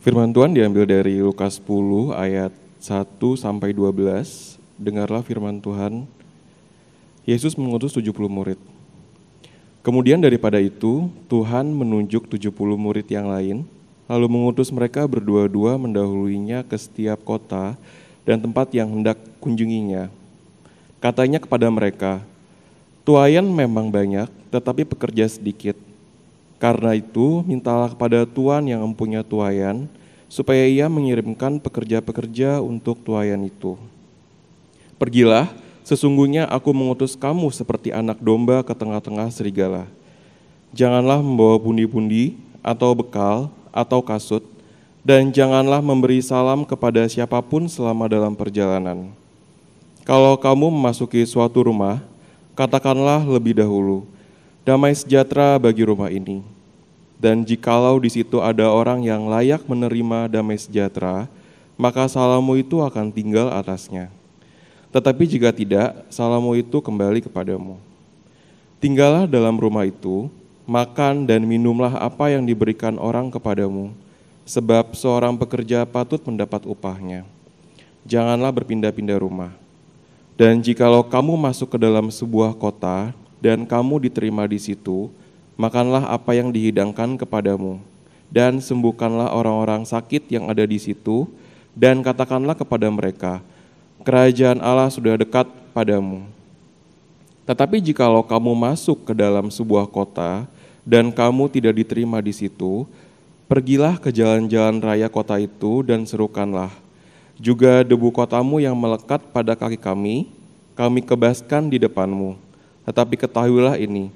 Firman Tuhan diambil dari Lukas 10 ayat 1-12. Dengarlah firman Tuhan. Yesus mengutus 70 murid. Kemudian daripada itu, Tuhan menunjuk 70 murid yang lain, lalu mengutus mereka berdua-dua mendahuluinya ke setiap kota dan tempat yang hendak kunjunginya. Katanya kepada mereka, "Tuaian memang banyak, tetapi pekerja sedikit. Karena itu, mintalah kepada Tuhan yang mempunyai tuaian, supaya ia mengirimkan pekerja-pekerja untuk tuaian itu. Pergilah, sesungguhnya aku mengutus kamu seperti anak domba ke tengah-tengah serigala. Janganlah membawa pundi-pundi, atau bekal, atau kasut, dan janganlah memberi salam kepada siapapun selama dalam perjalanan. Kalau kamu memasuki suatu rumah, katakanlah lebih dahulu, 'Damai sejahtera bagi rumah ini.' Dan jikalau di situ ada orang yang layak menerima damai sejahtera, maka salammu itu akan tinggal atasnya. Tetapi jika tidak, salammu itu kembali kepadamu. Tinggallah dalam rumah itu, makan dan minumlah apa yang diberikan orang kepadamu, sebab seorang pekerja patut mendapat upahnya. Janganlah berpindah-pindah rumah. Dan jikalau kamu masuk ke dalam sebuah kota dan kamu diterima di situ, makanlah apa yang dihidangkan kepadamu, dan sembuhkanlah orang-orang sakit yang ada di situ, dan katakanlah kepada mereka, 'Kerajaan Allah sudah dekat padamu.' Tetapi jikalau kamu masuk ke dalam sebuah kota, dan kamu tidak diterima di situ, pergilah ke jalan-jalan raya kota itu dan serukanlah, 'Juga debu kotamu yang melekat pada kaki kami kebaskan di depanmu. Tetapi ketahuilah ini,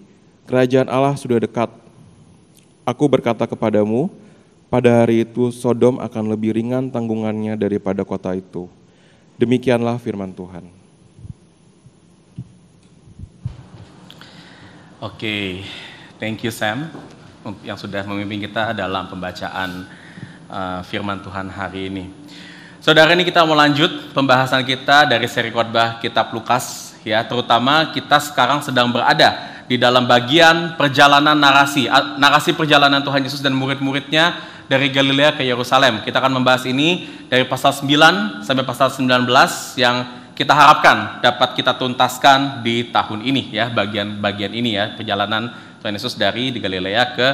Kerajaan Allah sudah dekat. Aku berkata kepadamu, pada hari itu Sodom akan lebih ringan tanggungannya daripada kota itu." Demikianlah firman Tuhan. Oke, thank you Sam yang sudah memimpin kita dalam pembacaan firman Tuhan hari ini. Saudara, ini kita mau lanjut pembahasan kita dari seri khotbah Kitab Lukas, ya, terutama kita sekarang sedang berada di dalam bagian perjalanan narasi perjalanan Tuhan Yesus dan murid-muridnya dari Galilea ke Yerusalem. Kita akan membahas ini dari pasal 9 sampai pasal 19 yang kita harapkan dapat kita tuntaskan di tahun ini, ya, bagian ini, ya, perjalanan Tuhan Yesus dari Galilea ke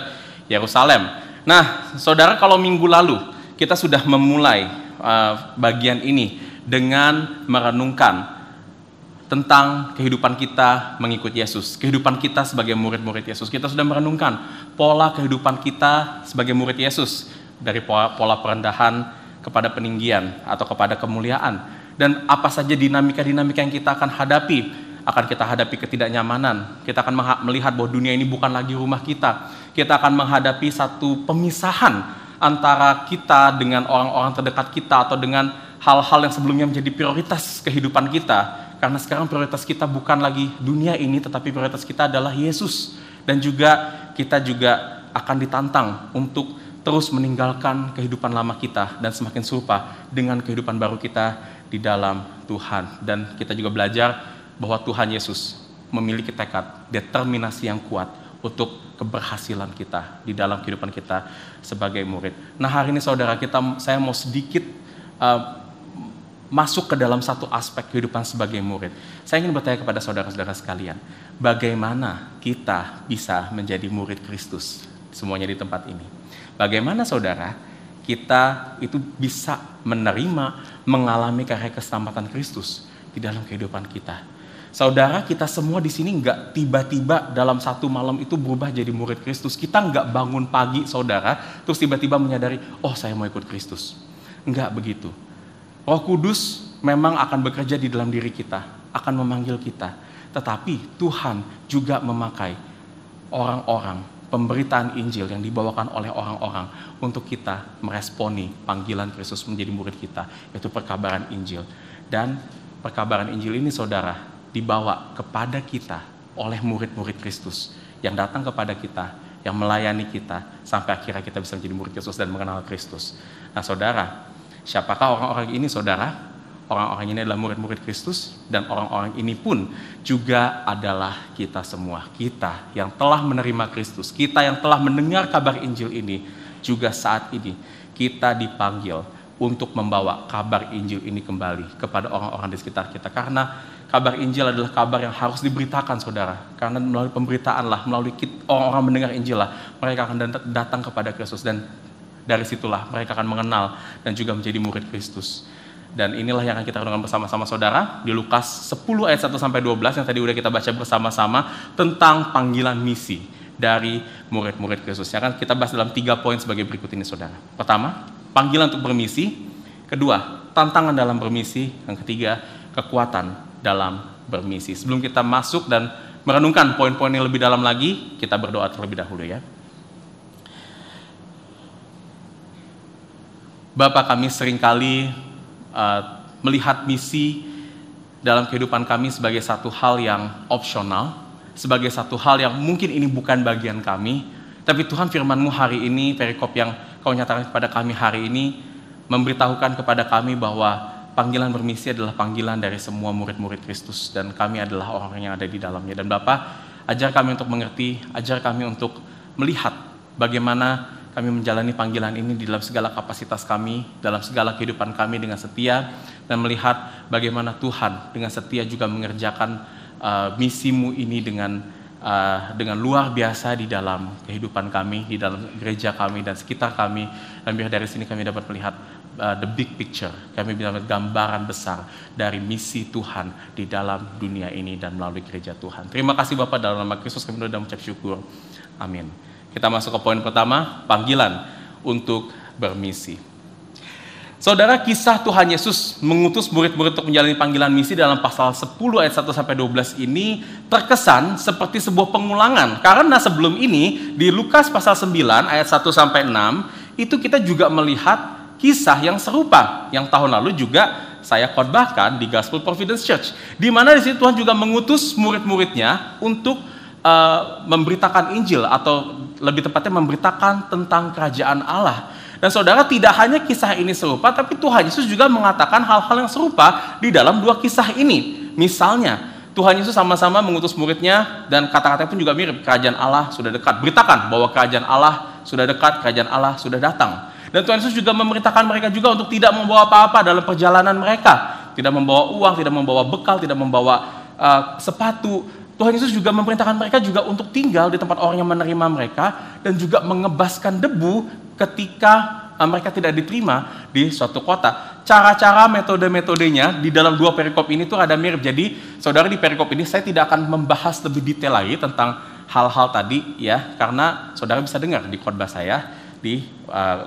Yerusalem. Nah, saudara, kalau minggu lalu kita sudah memulai bagian ini dengan merenungkan tentang kehidupan kita mengikut Yesus, kehidupan kita sebagai murid-murid Yesus. Kita sudah merenungkan pola kehidupan kita sebagai murid Yesus, dari pola perendahan kepada peninggian atau kepada kemuliaan, dan apa saja dinamika-dinamika yang kita akan hadapi. Akan kita hadapi ketidaknyamanan, kita akan melihat bahwa dunia ini bukan lagi rumah kita. Kita akan menghadapi satu pemisahan antara kita dengan orang-orang terdekat kita, atau dengan hal-hal yang sebelumnya menjadi prioritas kehidupan kita. Karena sekarang prioritas kita bukan lagi dunia ini, tetapi prioritas kita adalah Yesus. Dan kita juga akan ditantang untuk terus meninggalkan kehidupan lama kita dan semakin serupa dengan kehidupan baru kita di dalam Tuhan. Dan kita juga belajar bahwa Tuhan Yesus memiliki tekad, determinasi yang kuat untuk keberhasilan kita di dalam kehidupan kita sebagai murid. Nah, hari ini saudara, saya mau sedikit masuk ke dalam satu aspek kehidupan sebagai murid. Saya ingin bertanya kepada saudara-saudara sekalian, bagaimana kita bisa menjadi murid Kristus semuanya di tempat ini? Bagaimana saudara kita itu bisa menerima, mengalami karya keselamatan Kristus di dalam kehidupan kita? Saudara, kita semua di sini nggak tiba-tiba dalam satu malam itu berubah jadi murid Kristus. Kita nggak bangun pagi, saudara, terus tiba-tiba menyadari, oh saya mau ikut Kristus. Nggak begitu. Roh Kudus memang akan bekerja di dalam diri kita, akan memanggil kita. Tetapi Tuhan juga memakai orang-orang, pemberitaan Injil yang dibawakan oleh orang-orang untuk kita meresponi panggilan Kristus menjadi murid kita, yaitu perkabaran Injil. Dan perkabaran Injil ini, saudara, dibawa kepada kita oleh murid-murid Kristus yang datang kepada kita, yang melayani kita, sampai akhirnya kita bisa menjadi murid Kristus dan mengenal Kristus. Nah, saudara, siapakah orang-orang ini, saudara? Orang-orang ini adalah murid-murid Kristus, dan orang-orang ini pun juga adalah kita semua. Kita yang telah menerima Kristus, kita yang telah mendengar kabar Injil ini, juga saat ini kita dipanggil untuk membawa kabar Injil ini kembali kepada orang-orang di sekitar kita. Karena kabar Injil adalah kabar yang harus diberitakan, saudara. Karena melalui pemberitaan lah, melalui orang-orang mendengar Injil lah, mereka akan datang kepada Kristus. Dan dari situlah mereka akan mengenal dan juga menjadi murid Kristus. Dan inilah yang akan kita renungkan bersama-sama, saudara, di Lukas 10 ayat 1-12 yang tadi udah kita baca bersama-sama tentang panggilan misi dari murid-murid Kristus. Yang akan kita bahas dalam 3 poin sebagai berikut ini, saudara. Pertama, panggilan untuk bermisi. Kedua, tantangan dalam bermisi. Yang ketiga, kekuatan dalam bermisi. Sebelum kita masuk dan merenungkan poin-poin yang lebih dalam lagi, kita berdoa terlebih dahulu ya. Bapa, kami seringkali melihat misi dalam kehidupan kami sebagai satu hal yang opsional, sebagai satu hal yang mungkin ini bukan bagian kami, tapi Tuhan, firman-Mu hari ini, perikop yang Kau nyatakan kepada kami hari ini, memberitahukan kepada kami bahwa panggilan bermisi adalah panggilan dari semua murid-murid Kristus, dan kami adalah orang yang ada di dalamnya. Dan Bapa, ajar kami untuk mengerti, ajar kami untuk melihat bagaimana kami menjalani panggilan ini di dalam segala kapasitas kami, dalam segala kehidupan kami dengan setia, dan melihat bagaimana Tuhan dengan setia juga mengerjakan misi-Mu ini dengan luar biasa di dalam kehidupan kami, di dalam gereja kami dan sekitar kami. Dan biar dari sini kami dapat melihat the big picture, kami bisa melihat gambaran besar dari misi Tuhan di dalam dunia ini dan melalui gereja Tuhan. Terima kasih Bapak, dalam nama Kristus kami sudah mengucap syukur. Amin. Kita masuk ke poin pertama, panggilan untuk bermisi. Saudara, kisah Tuhan Yesus mengutus murid-murid untuk menjalani panggilan misi dalam pasal 10 ayat 1-12 ini terkesan seperti sebuah pengulangan. Karena sebelum ini di Lukas pasal 9 ayat 1-6 itu kita juga melihat kisah yang serupa yang tahun lalu juga saya khotbahkan di Gospel Providence Church, di mana di situ Tuhan juga mengutus murid-muridnya untuk memberitakan Injil, atau lebih tepatnya memberitakan tentang kerajaan Allah. Dan saudara, tidak hanya kisah ini serupa, tapi Tuhan Yesus juga mengatakan hal-hal yang serupa di dalam 2 kisah ini. Misalnya, Tuhan Yesus sama-sama mengutus muridnya, dan kata-katanya pun juga mirip, kerajaan Allah sudah dekat. Beritakan bahwa kerajaan Allah sudah dekat, kerajaan Allah sudah datang. Dan Tuhan Yesus juga memerintahkan mereka juga untuk tidak membawa apa-apa dalam perjalanan mereka. Tidak membawa uang, tidak membawa bekal, tidak membawa sepatu. Tuhan Yesus juga memerintahkan mereka juga untuk tinggal di tempat orang yang menerima mereka, dan juga mengebaskan debu ketika mereka tidak diterima di suatu kota. Cara-cara, metode-metodenya di dalam 2 perikop ini tuh ada mirip. Jadi saudara, di perikop ini saya tidak akan membahas lebih detail lagi tentang hal-hal tadi ya, karena saudara bisa dengar di khotbah saya di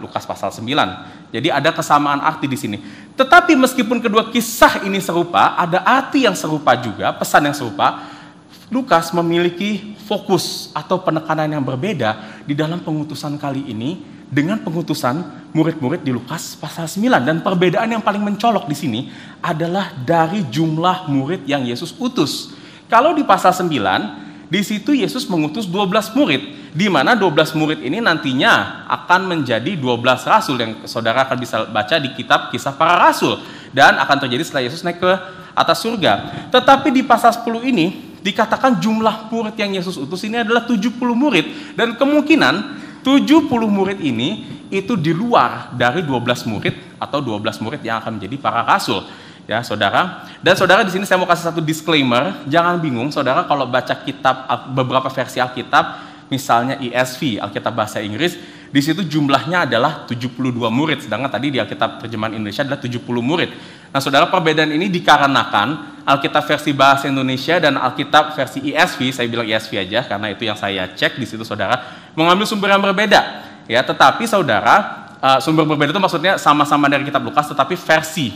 Lukas pasal 9. Jadi ada kesamaan arti di sini. Tetapi meskipun kedua kisah ini serupa, ada arti yang serupa juga, pesan yang serupa. Lukas memiliki fokus atau penekanan yang berbeda di dalam pengutusan kali ini dengan pengutusan murid-murid di Lukas pasal 9. Dan perbedaan yang paling mencolok di sini adalah dari jumlah murid yang Yesus utus. Kalau di pasal 9, di situ Yesus mengutus 12 murid, di mana 12 murid ini nantinya akan menjadi 12 rasul yang saudara akan bisa baca di kitab Kisah Para Rasul, dan akan terjadi setelah Yesus naik ke atas surga. Tetapi di pasal 10 ini dikatakan jumlah murid yang Yesus utus ini adalah 70 murid, dan kemungkinan 70 murid ini itu di luar dari 12 murid atau 12 murid yang akan menjadi para rasul. Ya, saudara. Dan saudara, di sini saya mau kasih satu disclaimer, jangan bingung saudara kalau baca kitab, beberapa versi Alkitab, misalnya ESV, Alkitab bahasa Inggris, di situ jumlahnya adalah 72 murid, sedangkan tadi di Alkitab terjemahan Indonesia adalah 70 murid. Nah, saudara, perbedaan ini dikarenakan Alkitab versi bahasa Indonesia dan Alkitab versi ESV, saya bilang ESV aja karena itu yang saya cek di situ, saudara, mengambil sumber yang berbeda. Ya, tetapi saudara, sumber berbeda itu maksudnya sama-sama dari kitab Lukas, tetapi versi.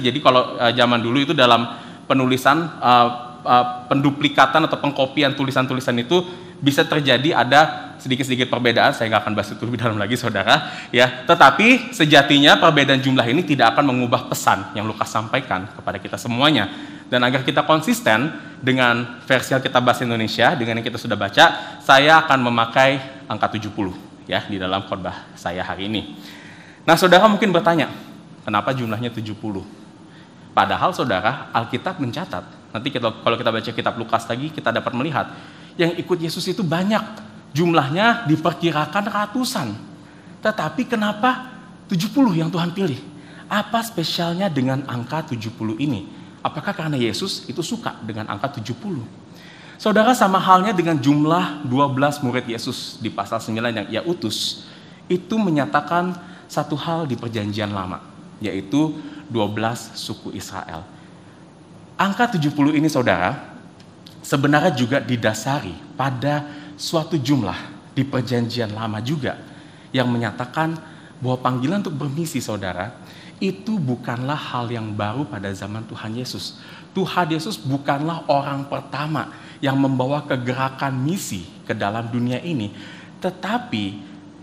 Jadi kalau zaman dulu itu dalam penulisan, penduplikatan atau pengkopian tulisan-tulisan itu bisa terjadi ada sedikit-sedikit perbedaan. Saya nggak akan bahas itu lebih dalam lagi, saudara. Ya, tetapi sejatinya perbedaan jumlah ini tidak akan mengubah pesan yang Lukas sampaikan kepada kita semuanya. Dan agar kita konsisten dengan versi Alkitab bahasa Indonesia, dengan yang kita sudah baca, saya akan memakai angka 70 ya di dalam khotbah saya hari ini. Nah, saudara mungkin bertanya, kenapa jumlahnya 70? Padahal saudara, Alkitab mencatat, nanti kalau kita baca kitab Lukas lagi, kita dapat melihat yang ikut Yesus itu banyak, jumlahnya diperkirakan ratusan. Tetapi kenapa 70 yang Tuhan pilih? Apa spesialnya dengan angka 70 ini? Apakah karena Yesus itu suka dengan angka 70? Saudara, sama halnya dengan jumlah 12 murid Yesus di pasal 9 yang ia utus, itu menyatakan satu hal di perjanjian lama, yaitu 12 suku Israel. Angka 70 ini, saudara, sebenarnya juga didasari pada suatu jumlah di perjanjian lama juga, yang menyatakan bahwa panggilan untuk bermisi, saudara, itu bukanlah hal yang baru pada zaman Tuhan Yesus. Tuhan Yesus bukanlah orang pertama yang membawa kegerakan misi ke dalam dunia ini. Tetapi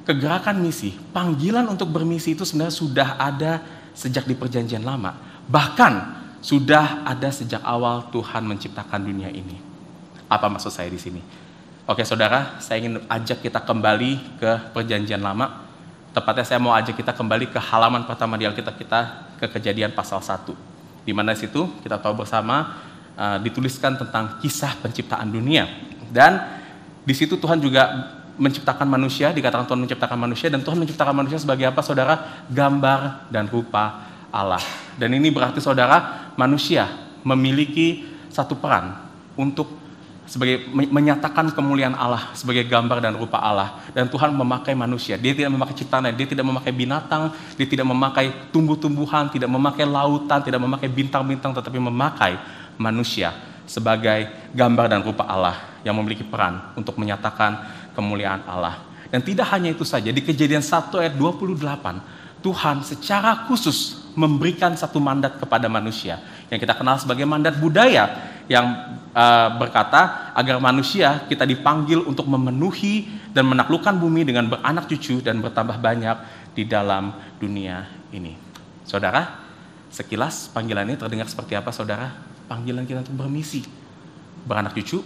kegerakan misi, panggilan untuk bermisi itu sebenarnya sudah ada sejak di perjanjian lama. Bahkan sudah ada sejak awal Tuhan menciptakan dunia ini. Apa maksud saya di sini? Oke saudara, saya ingin ajak kita kembali ke perjanjian lama. Tepatnya saya mau ajak kita kembali ke halaman pertama di Alkitab kita, ke Kejadian pasal 1. Di mana situ kita tahu bersama dituliskan tentang kisah penciptaan dunia. Dan di situ Tuhan juga menciptakan manusia, dikatakan Tuhan menciptakan manusia, dan Tuhan menciptakan manusia sebagai apa saudara? Gambar dan rupa Allah. Dan ini berarti saudara, manusia memiliki satu peran untuk sebagai menyatakan kemuliaan Allah sebagai gambar dan rupa Allah. Dan Tuhan memakai manusia. Dia tidak memakai ciptaan, dia tidak memakai binatang, dia tidak memakai tumbuh-tumbuhan, tidak memakai lautan, tidak memakai bintang-bintang, tetapi memakai manusia sebagai gambar dan rupa Allah yang memiliki peran untuk menyatakan kemuliaan Allah. Dan tidak hanya itu saja, di Kejadian 1 ayat 28, Tuhan secara khusus memberikan satu mandat kepada manusia yang kita kenal sebagai mandat budaya, yang berkata agar manusia kita dipanggil untuk memenuhi dan menaklukkan bumi dengan beranak cucu dan bertambah banyak di dalam dunia ini. Saudara, sekilas panggilan ini terdengar seperti apa saudara? Panggilan kita untuk bermisi, beranak cucu,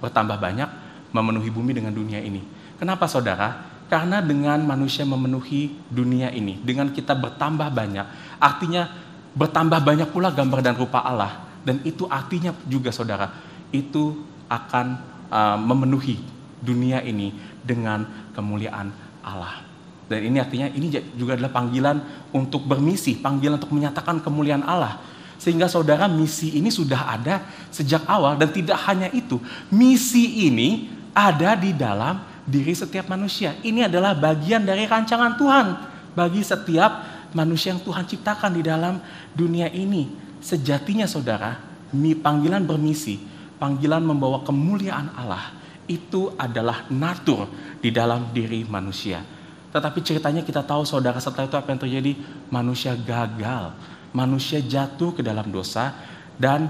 bertambah banyak, memenuhi bumi dengan dunia ini. Kenapa saudara? Karena dengan manusia memenuhi dunia ini, dengan kita bertambah banyak, artinya bertambah banyak pula gambar dan rupa Allah. Dan itu artinya juga saudara, itu akan memenuhi dunia ini dengan kemuliaan Allah. Dan ini artinya ini juga adalah panggilan untuk bermisi, panggilan untuk menyatakan kemuliaan Allah. Sehingga saudara, misi ini sudah ada sejak awal. Dan tidak hanya itu, misi ini ada di dalam diri setiap manusia. Ini adalah bagian dari rancangan Tuhan bagi setiap manusia yang Tuhan ciptakan di dalam dunia ini. Sejatinya saudara, panggilan bermisi, panggilan membawa kemuliaan Allah, itu adalah natur di dalam diri manusia. Tetapi ceritanya kita tahu saudara, setelah itu apa yang terjadi? Manusia gagal, manusia jatuh ke dalam dosa, dan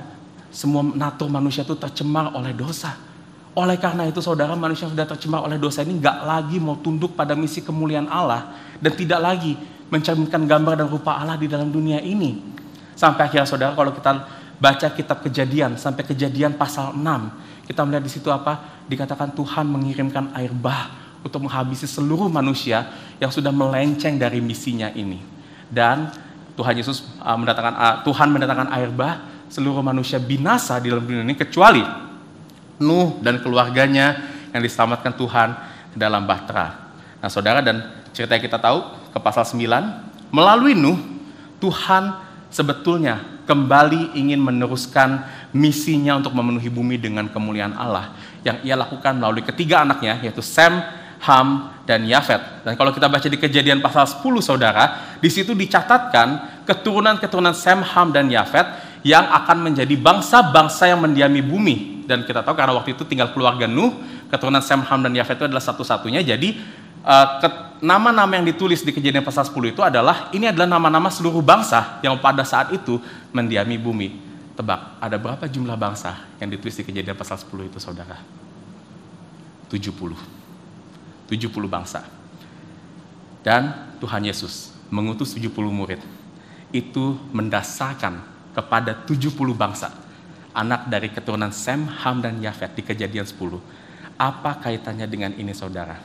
semua natur manusia itu tercemar oleh dosa. Oleh karena itu saudara, manusia yang sudah tercemar oleh dosa ini gak lagi mau tunduk pada misi kemuliaan Allah, dan tidak lagi mencerminkan gambar dan rupa Allah di dalam dunia ini. Sampai akhirnya saudara, kalau kita baca kitab Kejadian, sampai Kejadian pasal 6, kita melihat di situ apa? Dikatakan Tuhan mengirimkan air bah untuk menghabisi seluruh manusia yang sudah melenceng dari misinya ini. Dan Tuhan mendatangkan air bah, seluruh manusia binasa di dalam dunia ini kecuali Nuh dan keluarganya yang diselamatkan Tuhan ke dalam bahtera. Nah saudara, dan cerita yang kita tahu ke pasal 9, melalui Nuh, Tuhan sebetulnya kembali ingin meneruskan misinya untuk memenuhi bumi dengan kemuliaan Allah yang ia lakukan melalui ketiga anaknya, yaitu Sem, Ham, dan Yafet. Dan kalau kita baca di Kejadian pasal 10 saudara, di situ dicatatkan keturunan-keturunan Sem, Ham, dan Yafet yang akan menjadi bangsa-bangsa yang mendiami bumi. Dan kita tahu karena waktu itu tinggal keluarga Nuh, keturunan Sem, Ham, dan Yafet itu adalah satu-satunya. Jadi nama-nama yang ditulis di Kejadian pasal 10 itu adalah, ini adalah nama-nama seluruh bangsa yang pada saat itu mendiami bumi. Tebak, ada berapa jumlah bangsa yang ditulis di Kejadian pasal 10 itu saudara? 70 bangsa. Dan Tuhan Yesus mengutus 70 murid. Itu mendasarkan kepada 70 bangsa, anak dari keturunan Sem, Ham, dan Yafet di Kejadian 10. Apa kaitannya dengan ini saudara?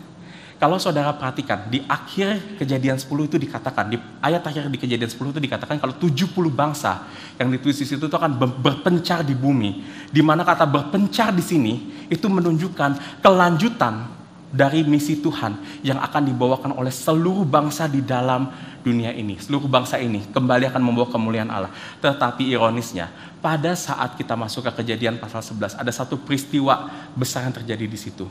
Kalau saudara perhatikan, di akhir Kejadian 10 itu dikatakan, di ayat akhir di Kejadian 10 itu dikatakan kalau 70 bangsa yang ditulis di situ itu akan berpencar di bumi. Di mana kata berpencar di sini itu menunjukkan kelanjutan dari misi Tuhan yang akan dibawakan oleh seluruh bangsa di dalam dunia ini. Seluruh bangsa ini kembali akan membawa kemuliaan Allah. Tetapi ironisnya, pada saat kita masuk ke Kejadian pasal 11, ada satu peristiwa besar yang terjadi di situ.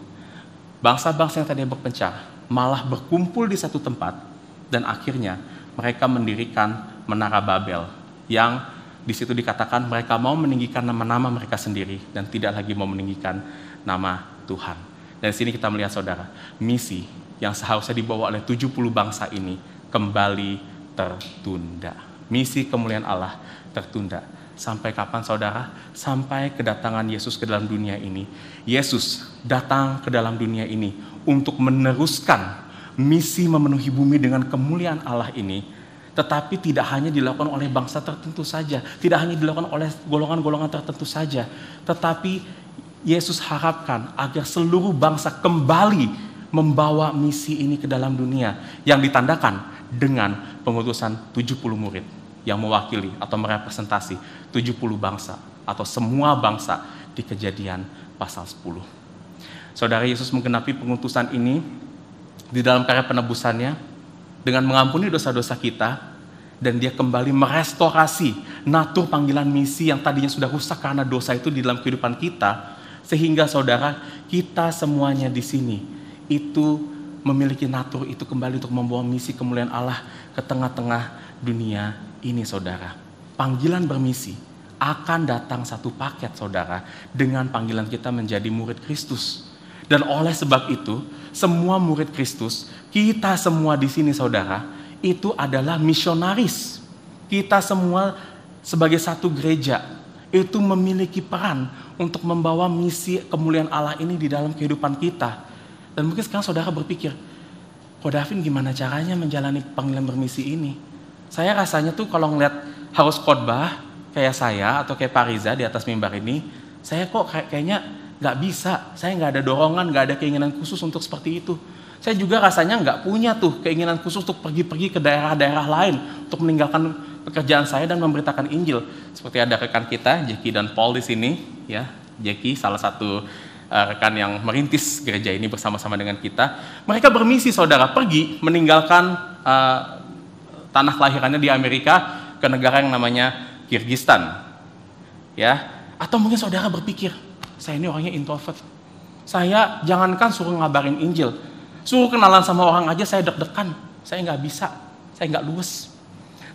Bangsa-bangsa yang tadi berpencar malah berkumpul di satu tempat, dan akhirnya mereka mendirikan Menara Babel, yang di situ dikatakan mereka mau meninggikan nama-nama mereka sendiri dan tidak lagi mau meninggikan nama Tuhan. Dan di sini kita melihat saudara, misi yang seharusnya dibawa oleh 70 bangsa ini kembali tertunda. Misi kemuliaan Allah tertunda. Sampai kapan saudara? Sampai kedatangan Yesus ke dalam dunia ini. Yesus datang ke dalam dunia ini untuk meneruskan misi memenuhi bumi dengan kemuliaan Allah ini. Tetapi tidak hanya dilakukan oleh bangsa tertentu saja, tidak hanya dilakukan oleh golongan-golongan tertentu saja, tetapi Yesus harapkan agar seluruh bangsa kembali membawa misi ini ke dalam dunia yang ditandakan dengan pengutusan 70 murid yang mewakili atau merepresentasi 70 bangsa atau semua bangsa di Kejadian pasal 10. Saudara, Yesus menggenapi pengutusan ini di dalam karya penebusannya dengan mengampuni dosa-dosa kita, dan dia kembali merestorasi natur panggilan misi yang tadinya sudah rusak karena dosa itu di dalam kehidupan kita. Sehingga saudara, kita semuanya di sini itu memiliki natur itu kembali untuk membawa misi kemuliaan Allah ke tengah-tengah dunia ini saudara. Panggilan bermisi akan datang satu paket saudara dengan panggilan kita menjadi murid Kristus. Dan oleh sebab itu, semua murid Kristus, kita semua di sini saudara, itu adalah misionaris. Kita semua sebagai satu gereja itu memiliki peran untuk membawa misi kemuliaan Allah ini di dalam kehidupan kita. Dan mungkin sekarang saudara berpikir, Ko Davin gimana caranya menjalani panggilan bermisi ini? Saya rasanya tuh kalau ngeliat harus khotbah kayak saya atau kayak Pak Riza di atas mimbar ini, saya kok kayaknya gak bisa. Saya gak ada dorongan, gak ada keinginan khusus untuk seperti itu. Saya juga rasanya gak punya tuh keinginan khusus untuk pergi-pergi ke daerah-daerah lain untuk meninggalkan pekerjaan saya dan memberitakan Injil. Seperti ada rekan kita, Jackie dan Paul di sini, ya. Jackie salah satu rekan yang merintis gereja ini bersama-sama dengan kita. Mereka bermisi saudara, pergi meninggalkan tanah kelahirannya di Amerika ke negara yang namanya Kyrgyzstan. Ya. Atau mungkin saudara berpikir, saya ini orangnya introvert. Saya jangankan suruh ngabarin Injil, suruh kenalan sama orang aja saya deg-degan. Saya nggak bisa, saya nggak luwes.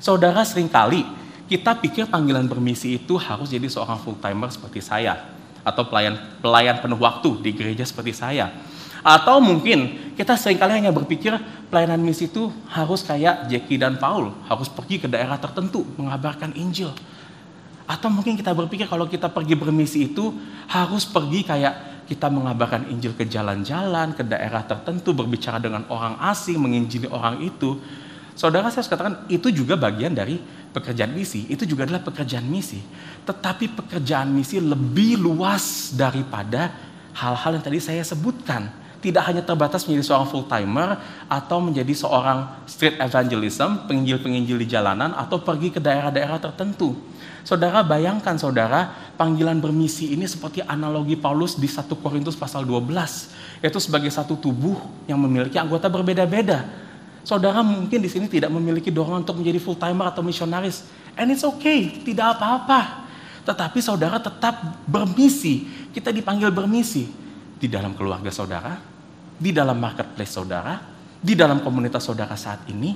Saudara, seringkali kita pikir panggilan bermisi itu harus jadi seorang full timer seperti saya, atau pelayan penuh waktu di gereja seperti saya. Atau mungkin kita seringkali hanya berpikir pelayanan misi itu harus kayak Jackie dan Paul, harus pergi ke daerah tertentu mengabarkan Injil. Atau mungkin kita berpikir kalau kita pergi bermisi itu harus pergi kayak kita mengabarkan Injil ke jalan-jalan, ke daerah tertentu, berbicara dengan orang asing, menginjili orang itu. Saudara, saya harus katakan itu juga bagian dari pekerjaan misi, itu juga adalah pekerjaan misi. Tetapi pekerjaan misi lebih luas daripada hal-hal yang tadi saya sebutkan. Tidak hanya terbatas menjadi seorang full timer atau menjadi seorang street evangelism, penginjil-penginjil di jalanan, atau pergi ke daerah-daerah tertentu. Saudara, bayangkan saudara, panggilan bermisi ini seperti analogi Paulus di 1 Korintus pasal 12, yaitu sebagai satu tubuh yang memiliki anggota berbeda-beda. Saudara mungkin di sini tidak memiliki dorongan untuk menjadi full timer atau misionaris, and it's okay, tidak apa-apa. Tetapi saudara tetap bermisi. Kita dipanggil bermisi di dalam keluarga saudara, di dalam marketplace saudara, di dalam komunitas saudara saat ini.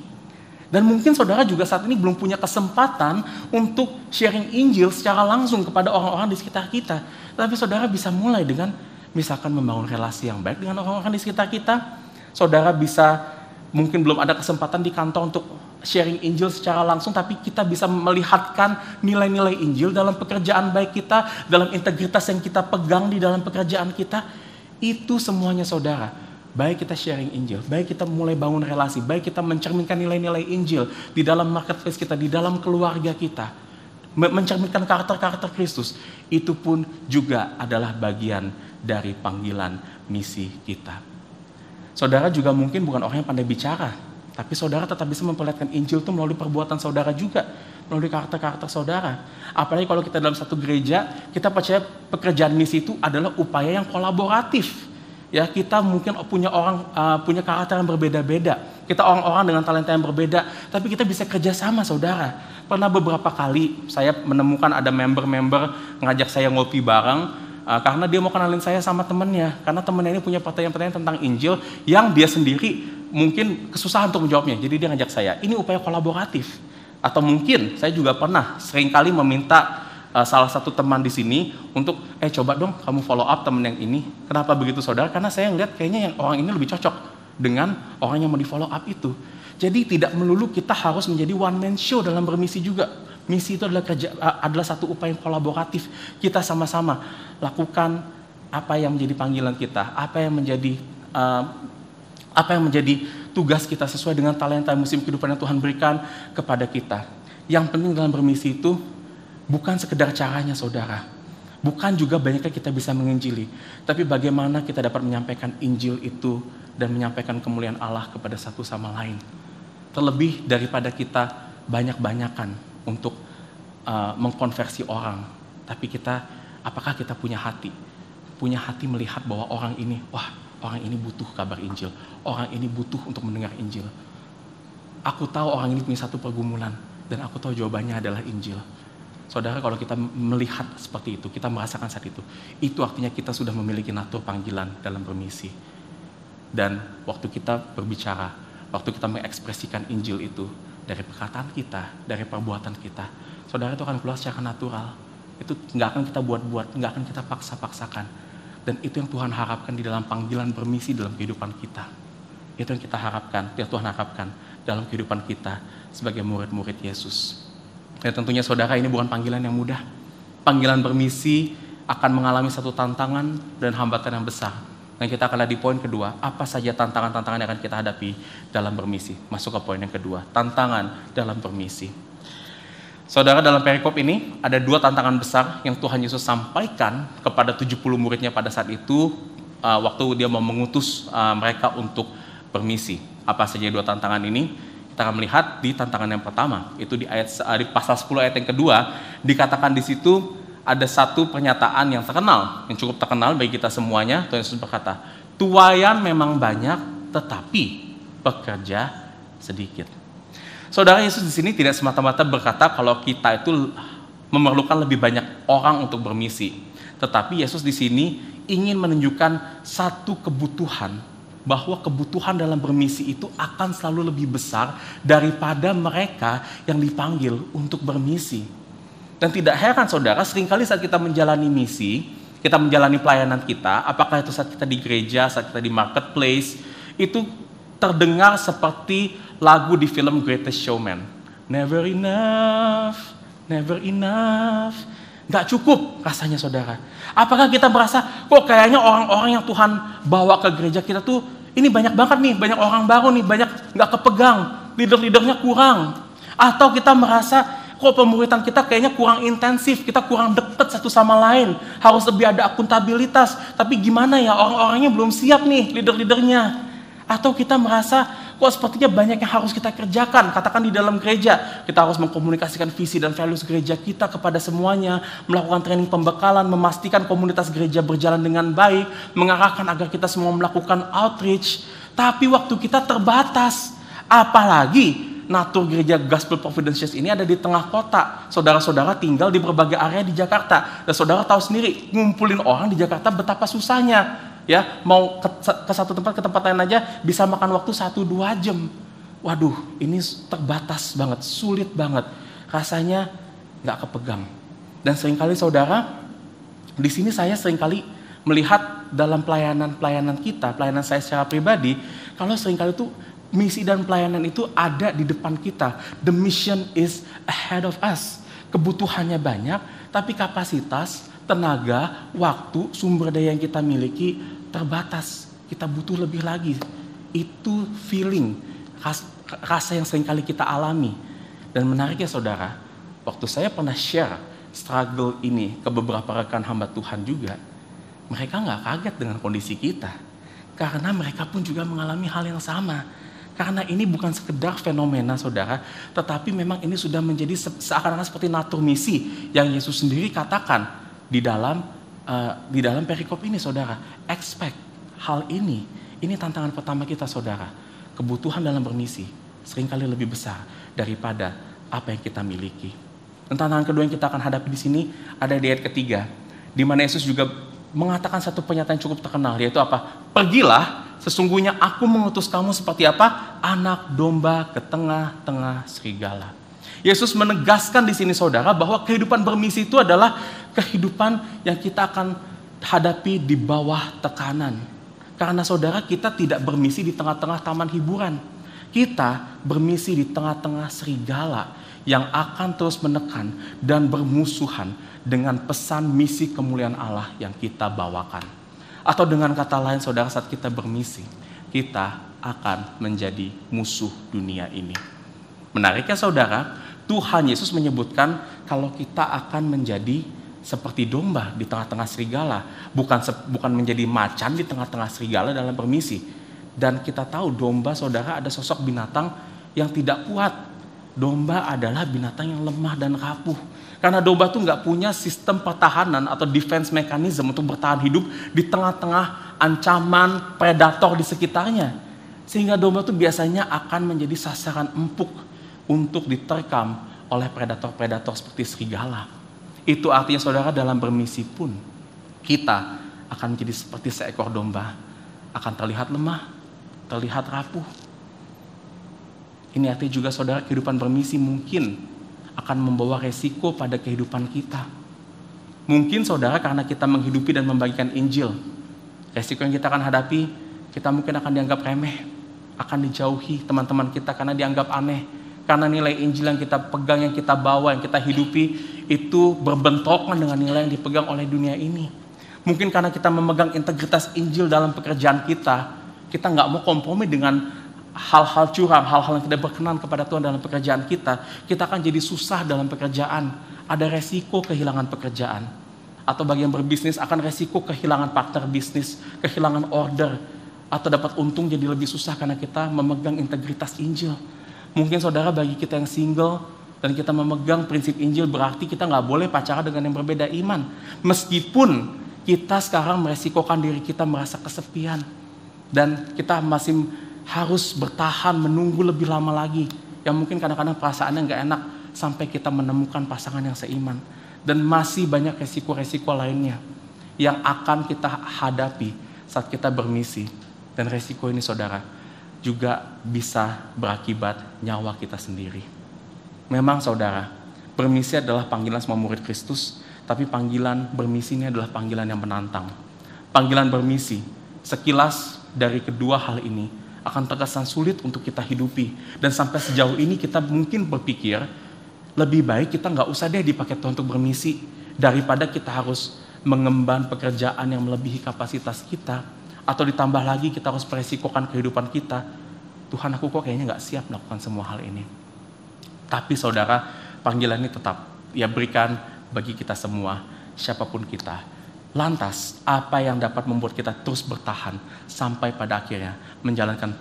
Dan mungkin saudara juga saat ini belum punya kesempatan untuk sharing Injil secara langsung kepada orang-orang di sekitar kita. Tapi saudara bisa mulai dengan misalkan membangun relasi yang baik dengan orang-orang di sekitar kita. Saudara bisa mungkin belum ada kesempatan di kantor untuk sharing Injil secara langsung, tapi kita bisa melihatkan nilai-nilai Injil dalam pekerjaan baik kita, dalam integritas yang kita pegang di dalam pekerjaan kita. Itu semuanya saudara, baik kita sharing Injil, baik kita mulai bangun relasi, baik kita mencerminkan nilai-nilai Injil di dalam marketplace kita, di dalam keluarga kita, mencerminkan karakter-karakter Kristus, itu pun juga adalah bagian dari panggilan misi kita. Saudara juga mungkin bukan orang yang pandai bicara, tapi saudara tetap bisa memperlihatkan Injil itu melalui perbuatan saudara juga, melalui karakter-karakter saudara. Apalagi kalau kita dalam satu gereja, kita percaya pekerjaan misi itu adalah upaya yang kolaboratif. Ya, kita mungkin punya karakter yang berbeda-beda. Kita orang-orang dengan talenta yang berbeda, tapi kita bisa kerjasama, saudara. Pernah beberapa kali saya menemukan ada member-member ngajak saya ngopi bareng, karena dia mau kenalin saya sama temennya. Karena temennya ini punya pertanyaan-pertanyaan tentang Injil yang dia sendiri mungkin kesusahan untuk menjawabnya. Jadi dia ngajak saya. Ini upaya kolaboratif. Atau mungkin saya juga pernah seringkali meminta salah satu teman di sini untuk coba dong kamu follow up teman yang ini. Kenapa begitu, saudara? Karena saya ngeliat kayaknya yang orang ini lebih cocok dengan orang yang mau di follow up itu. Jadi tidak melulu kita harus menjadi one man show dalam bermisi juga. Misi itu adalah satu upaya yang kolaboratif. Kita sama-sama lakukan apa yang menjadi panggilan kita, apa yang menjadi tugas kita sesuai dengan talenta musim kehidupan yang Tuhan berikan kepada kita. Yang penting dalam bermisi itu bukan sekedar caranya, saudara. Bukan juga banyaknya kita bisa menginjili, tapi bagaimana kita dapat menyampaikan Injil itu dan menyampaikan kemuliaan Allah kepada satu sama lain. Terlebih daripada kita banyak-banyakan untuk mengkonversi orang, tapi apakah kita punya hati melihat bahwa orang ini butuh kabar Injil, orang ini butuh untuk mendengar Injil. Aku tahu orang ini punya satu pergumulan, dan aku tahu jawabannya adalah Injil. Saudara, kalau kita melihat seperti itu, kita merasakan saat itu artinya kita sudah memiliki natur panggilan dalam bermisi. Dan waktu kita berbicara, waktu kita mengekspresikan Injil itu, dari perkataan kita, dari perbuatan kita, saudara, itu akan keluar secara natural. Itu nggak akan kita buat-buat, nggak akan kita paksa-paksakan. Dan itu yang Tuhan harapkan di dalam panggilan bermisi dalam kehidupan kita. Itu yang kita harapkan, yang Tuhan harapkan dalam kehidupan kita sebagai murid-murid Yesus. Dan tentunya, saudara, ini bukan panggilan yang mudah. Panggilan bermisi akan mengalami satu tantangan dan hambatan yang besar. Dan kita akan lihat di poin kedua, apa saja tantangan-tantangan yang akan kita hadapi dalam bermisi. Masuk ke poin yang kedua, tantangan dalam bermisi. Saudara, dalam perikop ini ada dua tantangan besar yang Tuhan Yesus sampaikan kepada 70 muridnya pada saat itu, waktu dia mau mengutus mereka untuk bermisi. Apa saja dua tantangan ini? Kita akan melihat di tantangan yang pertama, itu di pasal 10 ayat yang kedua, dikatakan di situ ada satu pernyataan yang terkenal, yang cukup terkenal bagi kita semuanya. Tuhan Yesus berkata, tuaian memang banyak, tetapi pekerja sedikit. Saudara, Yesus di sini tidak semata-mata berkata kalau kita itu memerlukan lebih banyak orang untuk bermisi, tetapi Yesus di sini ingin menunjukkan satu kebutuhan, bahwa kebutuhan dalam bermisi itu akan selalu lebih besar daripada mereka yang dipanggil untuk bermisi. Dan tidak heran, saudara, seringkali saat kita menjalani misi, kita menjalani pelayanan kita, apakah itu saat kita di gereja, saat kita di marketplace, itu terdengar seperti lagu di film Greatest Showman. Never enough, never enough. Gak cukup rasanya, saudara. Apakah kita merasa, kok kayaknya orang-orang yang Tuhan bawa ke gereja kita tuh, ini banyak banget nih, banyak orang baru nih, banyak gak kepegang, leader-leadernya kurang. Atau kita merasa, kok pemuritan kita kayaknya kurang intensif, kita kurang deket satu sama lain, harus lebih ada akuntabilitas, tapi gimana ya, orang-orangnya belum siap nih, leader-leadernya. Atau kita merasa, kok sepertinya banyak yang harus kita kerjakan, katakan di dalam gereja, kita harus mengkomunikasikan visi dan values gereja kita kepada semuanya, melakukan training pembekalan, memastikan komunitas gereja berjalan dengan baik, mengarahkan agar kita semua melakukan outreach, tapi waktu kita terbatas. Apalagi natur gereja Gospel Providence Church ini ada di tengah kota. Saudara-saudara tinggal di berbagai area di Jakarta, dan saudara tahu sendiri, ngumpulin orang di Jakarta betapa susahnya. Ya, mau ke satu tempat ke tempat lain aja bisa makan waktu 1-2 jam. Waduh, ini terbatas banget, sulit banget. Rasanya nggak kepegang. Dan seringkali, saudara, di sini saya seringkali melihat dalam pelayanan kita, pelayanan saya secara pribadi, kalau seringkali itu misi dan pelayanan itu ada di depan kita. The mission is ahead of us. Kebutuhannya banyak, tapi kapasitas, tenaga, waktu, sumber daya yang kita miliki terbatas. Kita butuh lebih lagi. Itu feeling, rasa yang seringkali kita alami. Dan menariknya, saudara, waktu saya pernah share struggle ini ke beberapa rekan hamba Tuhan juga, mereka nggak kaget dengan kondisi kita. Karena mereka pun juga mengalami hal yang sama. Karena ini bukan sekedar fenomena, saudara, tetapi memang ini sudah menjadi seakan-akan seperti natur misi yang Yesus sendiri katakan di dalam perikop ini, saudara. Expect hal ini tantangan pertama kita, saudara. Kebutuhan dalam bermisi seringkali lebih besar daripada apa yang kita miliki. Dan tantangan kedua yang kita akan hadapi di sini ada di ayat ketiga, di mana Yesus juga mengatakan satu pernyataan yang cukup terkenal, yaitu apa? Pergilah, sesungguhnya aku mengutus kamu seperti apa? Anak domba ke tengah-tengah serigala. Yesus menegaskan di sini, saudara, bahwa kehidupan bermisi itu adalah kehidupan yang kita akan hadapi di bawah tekanan. Karena saudara, kita tidak bermisi di tengah-tengah taman hiburan. Kita bermisi di tengah-tengah serigala yang akan terus menekan dan bermusuhan dengan pesan misi kemuliaan Allah yang kita bawakan. Atau dengan kata lain, saudara, saat kita bermisi, kita akan menjadi musuh dunia ini. Menariknya, saudara, Tuhan Yesus menyebutkan kalau kita akan menjadi seperti domba di tengah-tengah serigala, bukan menjadi macan di tengah-tengah serigala dalam bermisi. Dan kita tahu domba, saudara, ada sosok binatang yang tidak kuat. Domba adalah binatang yang lemah dan rapuh. Karena domba itu nggak punya sistem pertahanan atau defense mechanism untuk bertahan hidup di tengah-tengah ancaman predator di sekitarnya. Sehingga domba itu biasanya akan menjadi sasaran empuk untuk diterkam oleh predator-predator seperti serigala. Itu artinya, saudara, dalam bermisi pun kita akan menjadi seperti seekor domba, akan terlihat lemah, terlihat rapuh. Ini artinya juga, saudara, kehidupan bermisi mungkin akan membawa resiko pada kehidupan kita. Mungkin, saudara, karena kita menghidupi dan membagikan Injil, resiko yang kita akan hadapi, kita mungkin akan dianggap remeh, akan dijauhi teman-teman kita karena dianggap aneh. Karena nilai Injil yang kita pegang, yang kita bawa, yang kita hidupi, itu berbentrokan dengan nilai yang dipegang oleh dunia ini. Mungkin karena kita memegang integritas Injil dalam pekerjaan kita nggak mau kompromi dengan hal-hal curang, hal-hal yang tidak berkenan kepada Tuhan dalam pekerjaan kita akan jadi susah dalam pekerjaan. Ada resiko kehilangan pekerjaan. Atau bagi yang berbisnis akan resiko kehilangan partner bisnis, kehilangan order, atau dapat untung jadi lebih susah karena kita memegang integritas Injil. Mungkin, saudara, bagi kita yang single dan kita memegang prinsip Injil, berarti kita nggak boleh pacaran dengan yang berbeda iman. Meskipun kita sekarang meresikokan diri kita merasa kesepian. Dan kita masih harus bertahan menunggu lebih lama lagi. Yang mungkin kadang-kadang perasaannya nggak enak sampai kita menemukan pasangan yang seiman. Dan masih banyak resiko-resiko lainnya yang akan kita hadapi saat kita bermisi. Dan resiko ini, saudara, juga bisa berakibat nyawa kita sendiri. Memang, saudara, bermisi adalah panggilan semua murid Kristus, tapi panggilan bermisi ini adalah panggilan yang menantang. Panggilan bermisi, sekilas dari kedua hal ini, akan terkesan sulit untuk kita hidupi. Dan sampai sejauh ini kita mungkin berpikir, lebih baik kita nggak usah deh dipakai Tuhan untuk bermisi, daripada kita harus mengemban pekerjaan yang melebihi kapasitas kita, atau ditambah lagi kita harus meresikokan kehidupan kita. Tuhan, aku kok kayaknya gak siap melakukan semua hal ini. Tapi, saudara, panggilan ini tetap Ia berikan bagi kita semua, siapapun kita. Lantas, apa yang dapat membuat kita terus bertahan sampai pada akhirnya menjalankan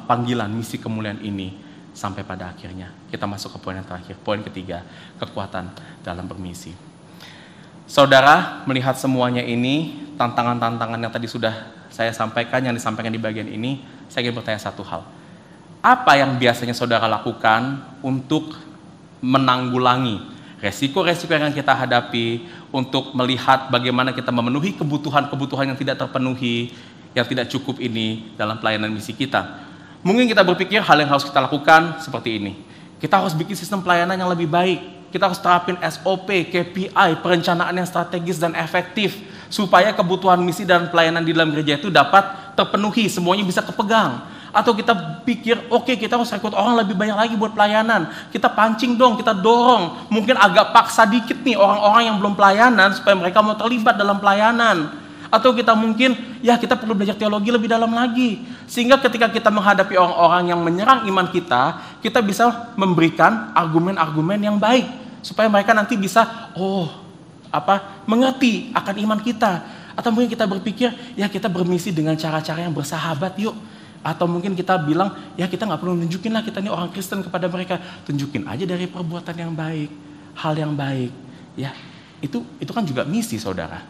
panggilan misi kemuliaan ini sampai pada akhirnya? Kita masuk ke poin yang terakhir, poin ketiga, kekuatan dalam bermisi. Saudara, melihat semuanya ini, tantangan-tantangan yang tadi sudah saya sampaikan, yang disampaikan di bagian ini, saya ingin bertanya satu hal. Apa yang biasanya saudara lakukan untuk menanggulangi resiko-resiko yang kita hadapi, untuk melihat bagaimana kita memenuhi kebutuhan-kebutuhan yang tidak terpenuhi, yang tidak cukup ini dalam pelayanan misi kita? Mungkin kita berpikir hal yang harus kita lakukan seperti ini. Kita harus bikin sistem pelayanan yang lebih baik. Kita harus terapin SOP, KPI, perencanaan yang strategis dan efektif, supaya kebutuhan misi dan pelayanan di dalam gereja itu dapat terpenuhi, semuanya bisa kepegang. Atau kita pikir, oke, kita harus rekrut orang lebih banyak lagi buat pelayanan. Kita pancing dong, kita dorong. Mungkin agak paksa dikit nih orang-orang yang belum pelayanan, supaya mereka mau terlibat dalam pelayanan. Atau kita mungkin, ya kita perlu belajar teologi lebih dalam lagi. Sehingga ketika kita menghadapi orang-orang yang menyerang iman kita bisa memberikan argumen-argumen yang baik. Supaya mereka nanti bisa, mengerti akan iman kita. Atau mungkin kita berpikir, ya kita bermisi dengan cara-cara yang bersahabat yuk. Atau mungkin kita bilang, ya kita gak perlu nunjukin lah kita ini orang Kristen kepada mereka. Tunjukin aja dari perbuatan yang baik, hal yang baik. Ya, itu kan juga misi, saudara.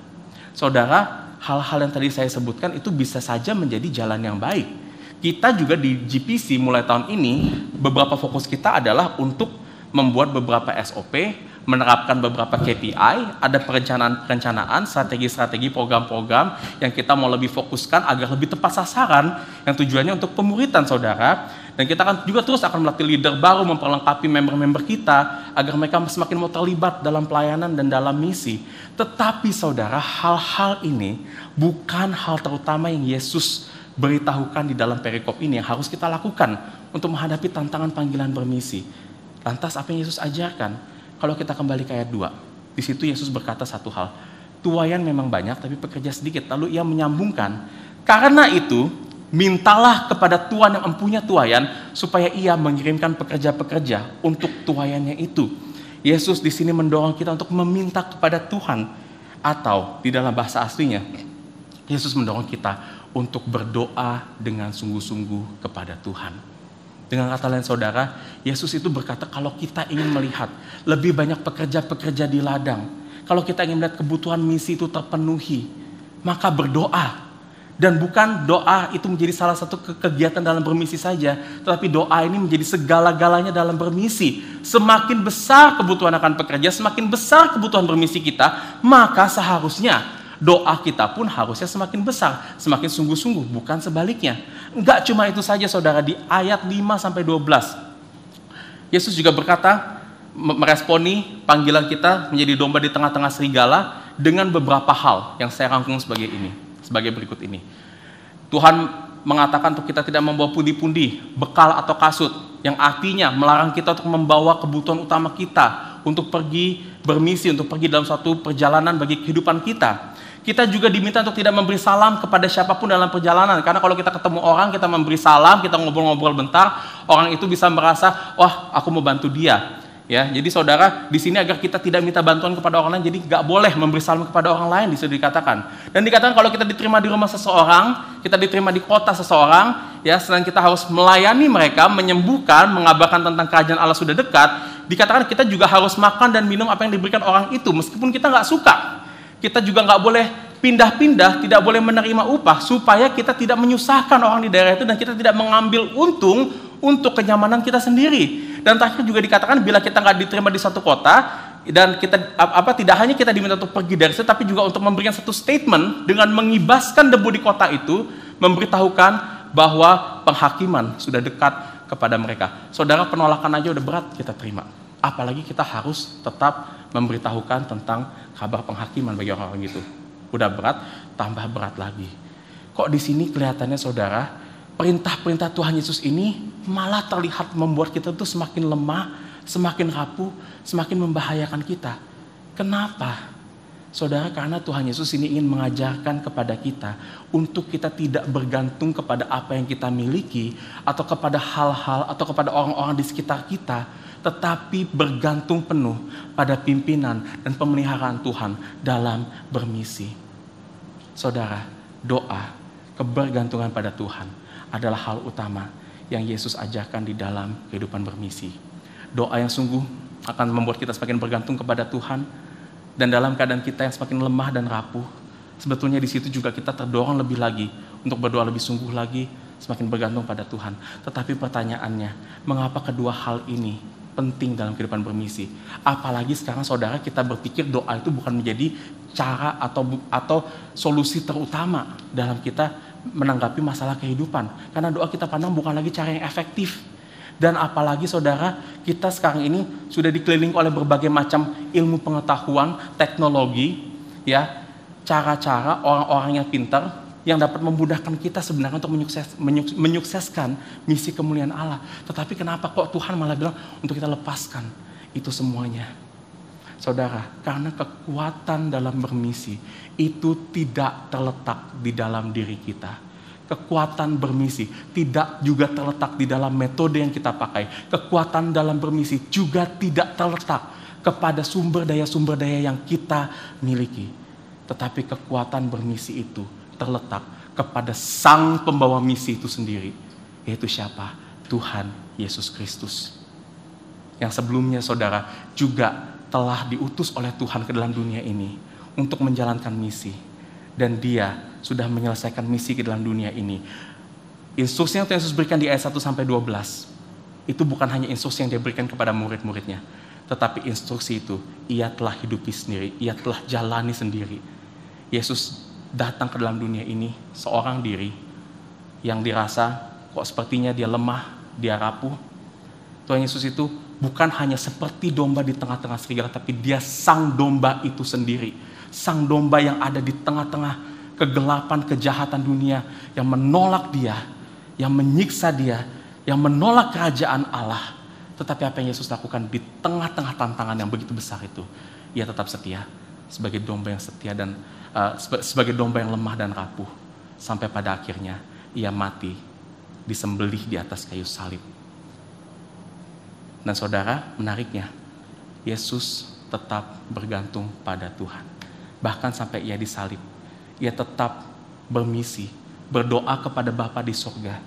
Saudara, hal-hal yang tadi saya sebutkan itu bisa saja menjadi jalan yang baik. Kita juga di GPC mulai tahun ini, beberapa fokus kita adalah untuk membuat beberapa SOP, menerapkan beberapa KPI, ada perencanaan, strategi-strategi, program-program yang kita mau lebih fokuskan agar lebih tepat sasaran, yang tujuannya untuk pemuritan saudara. Dan kita juga terus akan melatih leader baru, memperlengkapi member-member kita, agar mereka semakin mau terlibat dalam pelayanan dan dalam misi. Tetapi saudara, hal-hal ini bukan hal terutama yang Yesus beritahukan di dalam perikop ini yang harus kita lakukan untuk menghadapi tantangan panggilan bermisi. Lantas apa yang Yesus ajarkan? Kalau kita kembali ke ayat 2, di situ Yesus berkata satu hal, tuaian memang banyak tapi pekerja sedikit. Lalu ia menyambungkan, karena itu mintalah kepada Tuhan yang empunya tuaian supaya ia mengirimkan pekerja-pekerja untuk tuaiannya itu. Yesus di sini mendorong kita untuk meminta kepada Tuhan, atau di dalam bahasa aslinya Yesus mendorong kita untuk berdoa dengan sungguh-sungguh kepada Tuhan. Dengan kata lain saudara, Yesus itu berkata kalau kita ingin melihat lebih banyak pekerja-pekerja di ladang, kalau kita ingin melihat kebutuhan misi itu terpenuhi, maka berdoa. Dan bukan doa itu menjadi salah satu kegiatan dalam bermisi saja, tetapi doa ini menjadi segala-galanya dalam bermisi. Semakin besar kebutuhan akan pekerja, semakin besar kebutuhan bermisi kita, maka seharusnya doa kita pun harusnya semakin besar, semakin sungguh-sungguh, bukan sebaliknya. Enggak cuma itu saja saudara, di ayat 5-12 Yesus juga berkata, meresponi panggilan kita menjadi domba di tengah-tengah serigala dengan beberapa hal yang saya rangkum sebagai berikut ini. Tuhan mengatakan untuk kita tidak membawa pundi-pundi, bekal atau kasut, yang artinya melarang kita untuk membawa kebutuhan utama kita untuk pergi bermisi, untuk pergi dalam suatu perjalanan bagi kehidupan kita. Kita juga diminta untuk tidak memberi salam kepada siapapun dalam perjalanan, karena kalau kita ketemu orang, kita memberi salam, kita ngobrol-ngobrol bentar, orang itu bisa merasa, wah aku mau bantu dia. Ya, jadi saudara, di sini agar kita tidak minta bantuan kepada orang lain, jadi nggak boleh memberi salam kepada orang lain, disitu dikatakan. Dan dikatakan kalau kita diterima di rumah seseorang, kita diterima di kota seseorang, ya, selain kita harus melayani mereka, menyembuhkan, mengabarkan tentang kerajaan Allah sudah dekat, dikatakan kita juga harus makan dan minum apa yang diberikan orang itu, meskipun kita nggak suka. Kita juga nggak boleh pindah-pindah, tidak boleh menerima upah, supaya kita tidak menyusahkan orang di daerah itu dan kita tidak mengambil untung untuk kenyamanan kita sendiri. Dan terakhir juga dikatakan bila kita nggak diterima di satu kota dan kita tidak hanya kita diminta untuk pergi dari situ, tapi juga untuk memberikan satu statement dengan mengibaskan debu di kota itu, memberitahukan bahwa penghakiman sudah dekat kepada mereka. Saudara, penolakan aja udah berat kita terima, apalagi kita harus tetap memberitahukan tentang kabar penghakiman bagi orang-orang itu. Udah berat, tambah berat lagi. Kok di sini kelihatannya saudara, perintah-perintah Tuhan Yesus ini malah terlihat membuat kita tuh semakin lemah, semakin rapuh, semakin membahayakan kita. Kenapa? Saudara, karena Tuhan Yesus ini ingin mengajarkan kepada kita untuk kita tidak bergantung kepada apa yang kita miliki atau kepada hal-hal atau kepada orang-orang di sekitar kita, tetapi bergantung penuh pada pimpinan dan pemeliharaan Tuhan dalam bermisi. Saudara, doa, kebergantungan pada Tuhan adalah hal utama yang Yesus ajarkan di dalam kehidupan bermisi. Doa yang sungguh akan membuat kita semakin bergantung kepada Tuhan, dan dalam keadaan kita yang semakin lemah dan rapuh, sebetulnya di situ juga kita terdorong lebih lagi untuk berdoa lebih sungguh lagi, semakin bergantung pada Tuhan. Tetapi pertanyaannya, mengapa kedua hal ini penting dalam kehidupan bermisi? Apalagi sekarang saudara, kita berpikir doa itu bukan menjadi cara atau solusi terutama dalam kita menanggapi masalah kehidupan, karena doa kita pandang bukan lagi cara yang efektif. Dan apalagi saudara, kita sekarang ini sudah dikelilingi oleh berbagai macam ilmu pengetahuan, teknologi, ya, cara-cara orang-orang yang pintar yang dapat memudahkan kita sebenarnya untuk menyukseskan misi kemuliaan Allah. Tetapi kenapa kok Tuhan malah bilang untuk kita lepaskan itu semuanya? Saudara, karena kekuatan dalam bermisi itu tidak terletak di dalam diri kita. Kekuatan bermisi tidak juga terletak di dalam metode yang kita pakai. Kekuatan dalam bermisi juga tidak terletak kepada sumber daya yang kita miliki. Tetapi kekuatan bermisi itu terletak kepada sang pembawa misi itu sendiri. Yaitu siapa? Tuhan Yesus Kristus. Yang sebelumnya saudara juga telah diutus oleh Tuhan ke dalam dunia ini untuk menjalankan misi. Dan dia sudah menyelesaikan misi ke dalam dunia ini. Instruksi yang Yesus berikan di ayat 1-12, itu bukan hanya instruksi yang dia berikan kepada murid-muridnya, tetapi instruksi itu, ia telah hidupi sendiri, ia telah jalani sendiri. Yesus datang ke dalam dunia ini seorang diri yang dirasa kok sepertinya dia lemah, dia rapuh. Tuhan Yesus itu bukan hanya seperti domba di tengah-tengah serigala, tapi dia sang domba itu sendiri. Sang domba yang ada di tengah-tengah kegelapan, kejahatan dunia, yang menolak dia, yang menyiksa dia, yang menolak kerajaan Allah. Tetapi apa yang Yesus lakukan di tengah-tengah tantangan yang begitu besar itu, ia tetap setia sebagai domba yang setia dan sebagai domba yang lemah dan rapuh. Sampai pada akhirnya ia mati, disembelih di atas kayu salib. Dan saudara, menariknya, Yesus tetap bergantung pada Tuhan. Bahkan sampai ia disalib, ia tetap bermisi, berdoa kepada Bapa di surga.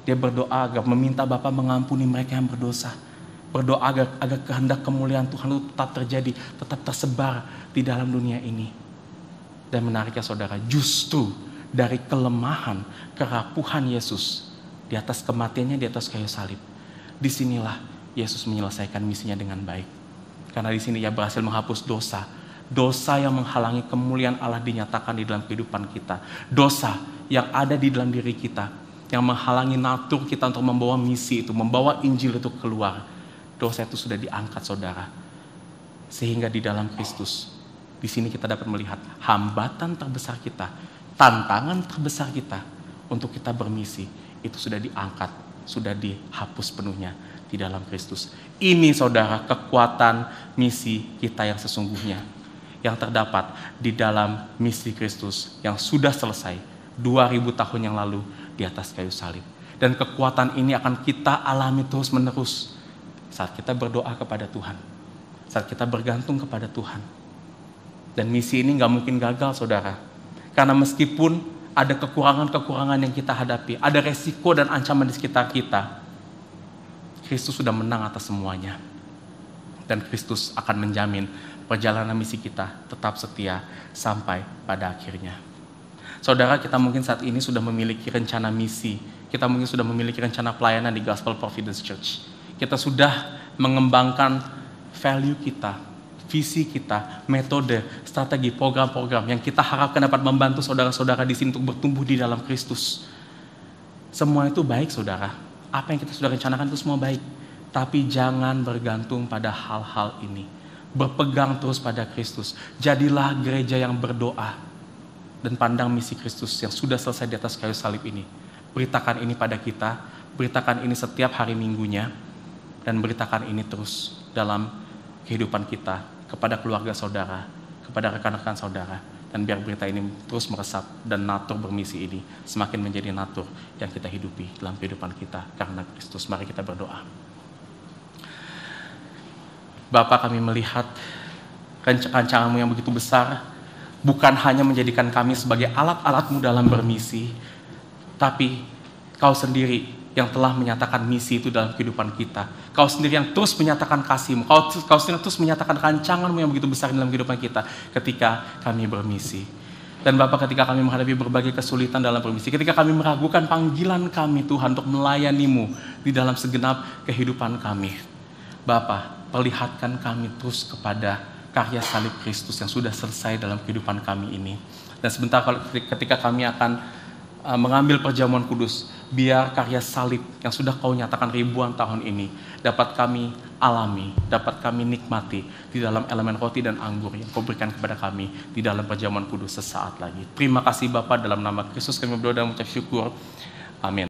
Dia berdoa agar meminta Bapa mengampuni mereka yang berdosa. Berdoa agar kehendak kemuliaan Tuhan itu tetap terjadi, tetap tersebar di dalam dunia ini. Dan menariknya saudara, justru dari kelemahan, kerapuhan Yesus di atas kematiannya di atas kayu salib, disinilah Yesus menyelesaikan misinya dengan baik. Karena di sini ia berhasil menghapus dosa. Dosa yang menghalangi kemuliaan Allah dinyatakan di dalam kehidupan kita. Dosa yang ada di dalam diri kita, yang menghalangi natur kita untuk membawa misi itu, membawa Injil itu keluar. Dosa itu sudah diangkat saudara. Sehingga di dalam Kristus, di sini kita dapat melihat hambatan terbesar kita, tantangan terbesar kita untuk kita bermisi, itu sudah diangkat, sudah dihapus penuhnya di dalam Kristus. Ini saudara kekuatan misi kita yang sesungguhnya, yang terdapat di dalam misi Kristus yang sudah selesai 2000 tahun yang lalu di atas kayu salib. Dan kekuatan ini akan kita alami terus menerus saat kita berdoa kepada Tuhan, saat kita bergantung kepada Tuhan. Dan misi ini gak mungkin gagal saudara, karena meskipun ada kekurangan-kekurangan yang kita hadapi, ada resiko dan ancaman di sekitar kita, Kristus sudah menang atas semuanya. Dan Kristus akan menjamin perjalanan misi kita tetap setia sampai pada akhirnya. Saudara, kita mungkin saat ini sudah memiliki rencana misi. Kita mungkin sudah memiliki rencana pelayanan di Gospel Providence Church. Kita sudah mengembangkan value kita, visi kita, metode, strategi, program-program yang kita harapkan dapat membantu saudara-saudara di sini untuk bertumbuh di dalam Kristus. Semua itu baik saudara. Apa yang kita sudah rencanakan itu semua baik. Tapi jangan bergantung pada hal-hal ini. Berpegang terus pada Kristus. Jadilah gereja yang berdoa dan pandang misi Kristus yang sudah selesai di atas kayu salib ini. Beritakan ini pada kita, beritakan ini setiap hari minggunya, dan beritakan ini terus dalam kehidupan kita, kepada keluarga saudara, kepada rekan-rekan saudara. Dan biar berita ini terus meresap dan natur bermisi ini semakin menjadi natur yang kita hidupi dalam kehidupan kita karena Kristus. Mari kita berdoa. Bapa, kami melihat rancangan-Mu yang begitu besar, bukan hanya menjadikan kami sebagai alat-alat-Mu dalam bermisi, tapi Kau sendiri yang telah menyatakan misi itu dalam kehidupan kita. Kau sendiri yang terus menyatakan kasih-Mu, Kau sendiri terus menyatakan rancangan-Mu yang begitu besar dalam kehidupan kita ketika kami bermisi. Dan Bapak, ketika kami menghadapi berbagai kesulitan dalam bermisi, ketika kami meragukan panggilan kami Tuhan untuk melayani-Mu di dalam segenap kehidupan kami, Bapak, perlihatkan kami terus kepada karya salib Kristus yang sudah selesai dalam kehidupan kami ini. Dan sebentar ketika kami akan mengambil perjamuan kudus, biar karya salib yang sudah Kau nyatakan ribuan tahun ini dapat kami alami, dapat kami nikmati di dalam elemen roti dan anggur yang Kau berikan kepada kami di dalam perjamuan kudus sesaat lagi. Terima kasih Bapa, dalam nama Kristus kami berdoa dan mengucap syukur. Amin.